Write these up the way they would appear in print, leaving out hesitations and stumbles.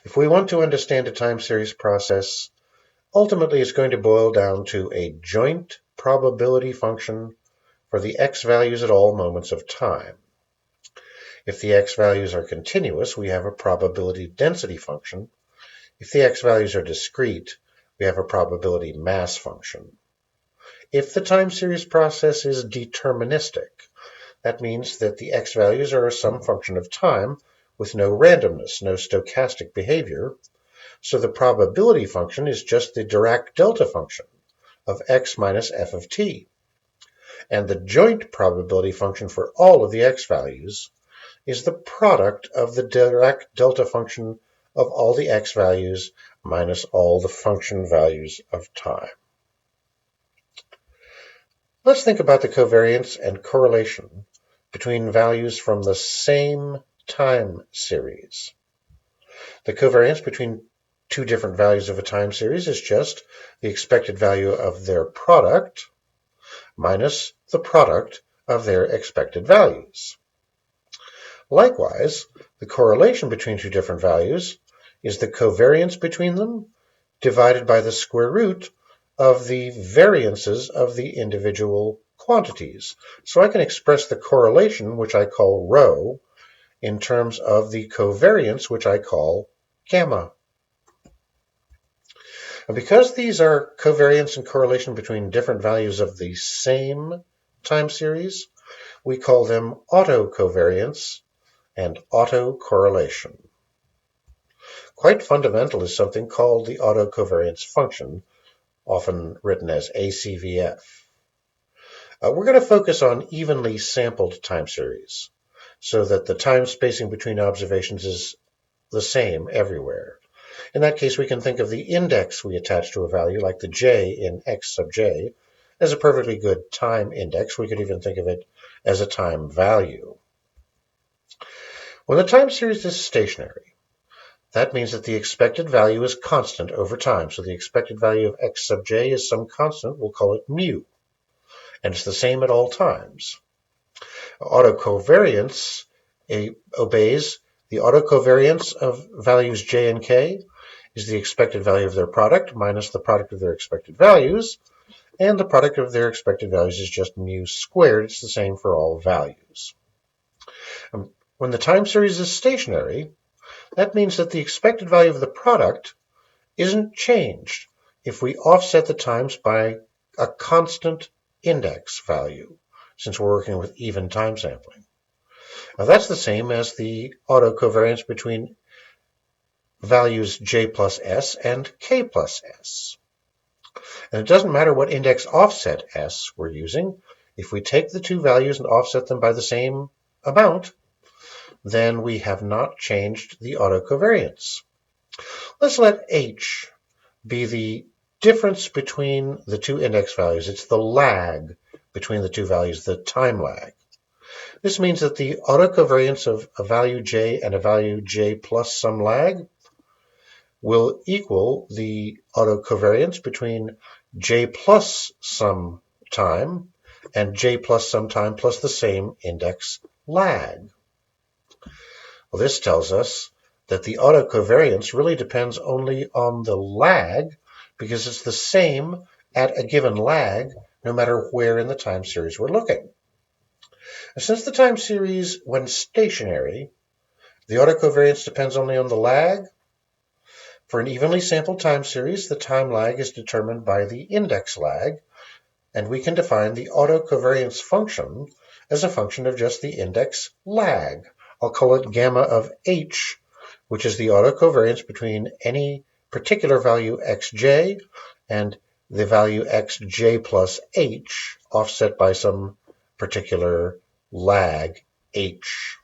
If we want to understand a time series process, ultimately it's going to boil down to a joint probability function for the x values at all moments of time. If the x values are continuous, we have a probability density function. If the x values are discrete, we have a probability mass function. If the time series process is deterministic, that means that the x values are some function of time with no randomness, no stochastic behavior, so the probability function is just the Dirac delta function of x minus f of t. And the joint probability function for all of the x values is the product of the Dirac delta function of all the x values minus all the function values of time. Let's think about the covariance and correlation between values from the same time series. The covariance between two different values of a time series is just the expected value of their product minus the product of their expected values. Likewise, the correlation between two different values is the covariance between them divided by the square root of the variances of the individual quantities. So I can express the correlation, which I call rho, in terms of the covariance, which I call gamma. And because these are covariance and correlation between different values of the same time series, we call them autocovariance and autocorrelation. Quite fundamental is something called the autocovariance function, often written as ACVF. We're going to focus on evenly sampled time series, so that the time spacing between observations is the same everywhere. In that case, we can think of the index we attach to a value, like the j in x sub j, as a perfectly good time index. We could even think of it as a time value. When the time series is stationary, that means that the expected value is constant over time. So the expected value of x sub j is some constant, we'll call it mu, and it's the same at all times. Autocovariance obeys the autocovariance of values j and k is the expected value of their product minus the product of their expected values, and the product of their expected values is just mu squared. It's the same for all values. When the time series is stationary, that means that the expected value of the product isn't changed if we offset the times by a constant index value, since we're working with even time sampling. Now that's the same as the autocovariance between values j plus s and k plus s. And it doesn't matter what index offset s we're using. If we take the two values and offset them by the same amount, then we have not changed the autocovariance. Let's let h be the difference between the two index values. It's the lag between the two values, the time lag. This means that the autocovariance of a value j and a value j plus some lag will equal the autocovariance between j plus some time and j plus some time plus the same index lag. Well, this tells us that the autocovariance really depends only on the lag, because it's the same at a given lag no matter where in the time series we're looking. And since the time series, when stationary, the autocovariance depends only on the lag, for an evenly sampled time series, the time lag is determined by the index lag, and we can define the autocovariance function as a function of just the index lag. I'll call it gamma of h, which is the autocovariance between any particular value xj and the value xj plus h offset by some particular lag h.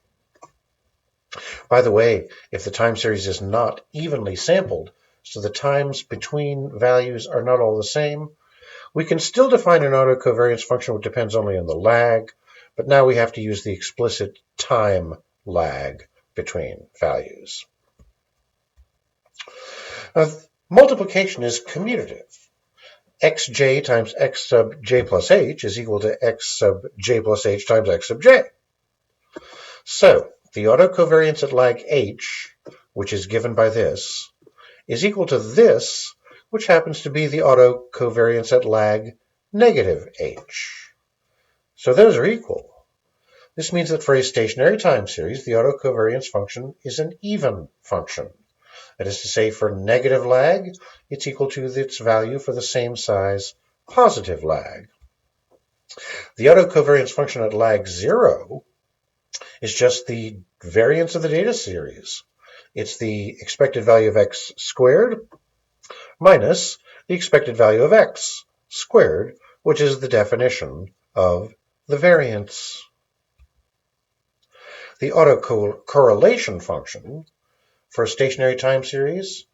By the way, if the time series is not evenly sampled, so the times between values are not all the same, we can still define an autocovariance function which depends only on the lag, but now we have to use the explicit time lag between values. Multiplication is commutative. Xj times x sub j plus h is equal to x sub j plus h times x sub j. So the autocovariance at lag h which is given by this, is equal to this, which happens to be the autocovariance at lag negative h. So those are equal. This means that for a stationary time series, the autocovariance function is an even function. That is to say, for negative lag, it's equal to its value for the same size positive lag. The autocovariance function at lag 0 is just the variance of the data series. It's the expected value of x squared minus the expected value of x squared, which is the definition of the variance. The autocorrelation function for a stationary time series,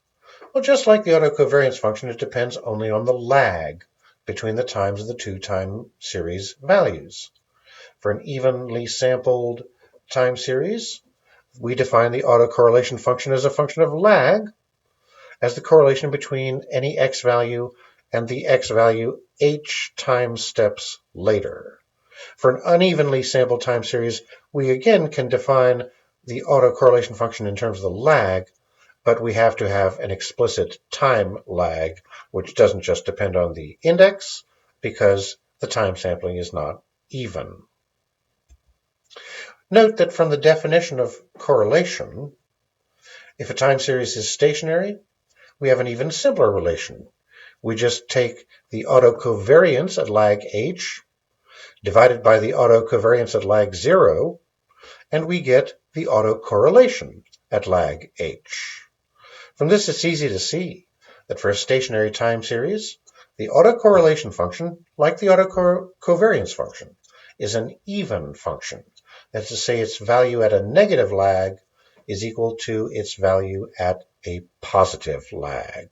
well, just like the autocovariance function, it depends only on the lag between the times of the two time series values. For an evenly sampled time series, we define the autocorrelation function as a function of lag, as the correlation between any x value and the x value h time steps later. For an unevenly sampled time series, we again can define the autocorrelation function in terms of the lag, but we have to have an explicit time lag, which doesn't just depend on the index, because the time sampling is not even. Note that from the definition of correlation, if a time series is stationary, we have an even simpler relation. We just take the autocovariance at lag h divided by the autocovariance at lag 0, and we get the autocorrelation at lag h. From this, it's easy to see that for a stationary time series, the autocorrelation function, like the autocovariance function, is an even function. That's to say, its value at a negative lag is equal to its value at a positive lag.